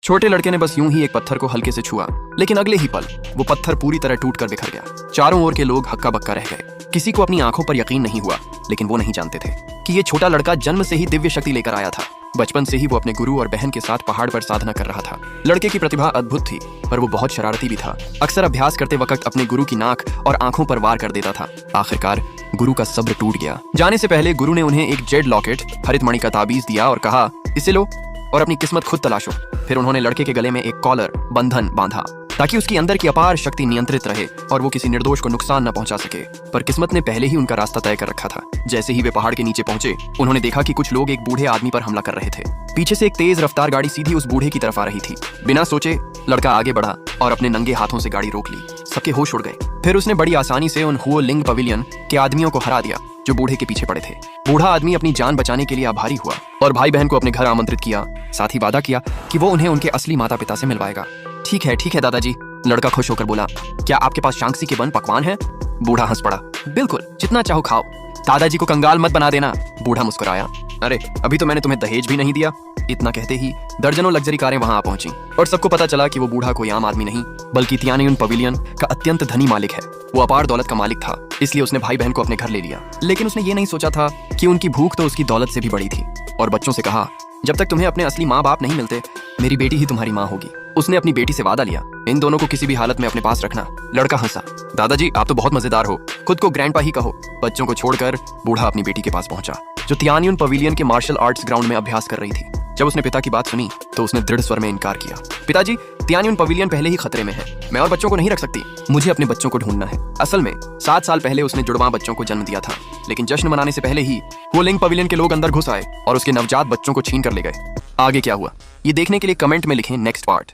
छोटे लड़के ने बस यूं ही एक पत्थर को हल्के से छुआ, लेकिन अगले ही पल वो पत्थर पूरी तरह टूटकर बिखर गया। चारों ओर के लोग हक्का बक्का रह गए। किसी को अपनी आंखों पर यकीन नहीं हुआ, लेकिन वो नहीं जानते थे कि ये छोटा लड़का जन्म से ही दिव्य शक्ति लेकर आया था। बचपन से ही वो अपने गुरु और बहन के साथ पहाड़ पर साधना कर रहा था। लड़के की प्रतिभा अद्भुत थी, पर वो बहुत शरारती भी था। अक्सर अभ्यास करते वक्त अपने गुरु की नाक और आंखों पर वार कर देता था। आखिरकार गुरु का सब्र टूट गया। जाने से पहले गुरु ने उन्हें एक जेड लॉकेट, हरित मणि का ताबीज दिया और कहा, इसे लो और अपनी किस्मत खुद तलाशो। फिर उन्होंने लड़के के गले में एक कॉलर, बंधन बांधा, ताकि उसकी अंदर की अपार शक्ति नियंत्रित रहे और वो किसी निर्दोष को नुकसान न पहुंचा सके। पर किस्मत ने पहले ही उनका रास्ता तय कर रखा था। जैसे ही वे पहाड़ के नीचे पहुंचे, उन्होंने देखा कि कुछ लोग एक बूढ़े आदमी पर हमला कर रहे थे। पीछे से एक तेज रफ्तार गाड़ी सीधी उस बूढ़े की तरफ आ रही थी। बिना सोचे लड़का आगे बढ़ा और अपने नंगे हाथों से गाड़ी रोक ली। सबके होश उड़ गए। फिर उसने बड़ी आसानी से उन हुओ लिंग पवेलियन के आदमियों को हरा दिया जो बूढ़े के पीछे पड़े थे। बूढ़ा आदमी अपनी जान बचाने के लिए आभारी हुआ और भाई बहन को अपने घर आमंत्रित किया। साथ ही वादा किया कि वो उन्हें उनके असली माता पिता से मिलवाएगा। ठीक है दादाजी, लड़का खुश होकर बोला। क्या आपके पास शांक्सी के बन पकवान है? बूढ़ा हंस पड़ा। बिल्कुल, जितना चाहो खाओ, दादाजी को कंगाल मत बना देना। बूढ़ा मुस्कुराया। अरे अभी तो मैंने तुम्हें दहेज भी नहीं दिया। इतना कहते ही दर्जनों लग्जरी कारें वहां आ पहुंची और सबको पता चला कि वो बूढ़ा कोई आम आदमी नहीं, बल्कि तियानियुन पवेलियन का अत्यंत धनी मालिक है। वो अपार दौलत का मालिक था, इसलिए उसने भाई बहन को अपने घर ले लिया। लेकिन उसने ये नहीं सोचा था कि उनकी भूख तो उसकी दौलत से भी बड़ी थी। और बच्चों से कहा, जब तक तुम्हें अपने असली माँ बाप नहीं मिलते, मेरी बेटी ही तुम्हारी माँ होगी। उसने अपनी बेटी से वादा लिया, इन दोनों को किसी भी हालत में अपने पास रखना। लड़का हंसा। दादाजी, आप तो बहुत मजेदार हो, खुद को ग्रैंडपा ही कहो। बच्चों को छोड़कर बूढ़ा अपनी बेटी के पास पहुंचा, जो तियानियुन पवेलियन के मार्शल आर्ट्स ग्राउंड में अभ्यास कर रही थी। जब उसने पिता की बात सुनी तो उसने दृढ़ स्वर में इनकार किया। पिताजी, तियानियुन पवेलियन पहले ही खतरे में है। मैं और बच्चों को नहीं रख सकती। मुझे अपने बच्चों को ढूंढना है। असल में 7 साल पहले उसने जुड़वां बच्चों को जन्म दिया था, लेकिन जश्न मनाने से पहले ही वो लिंग पवेलियन के लोग अंदर घुस आए और उसके नवजात बच्चों को छीन कर ले गए। आगे क्या हुआ, ये देखने के लिए कमेंट में लिखें नेक्स्ट पार्ट।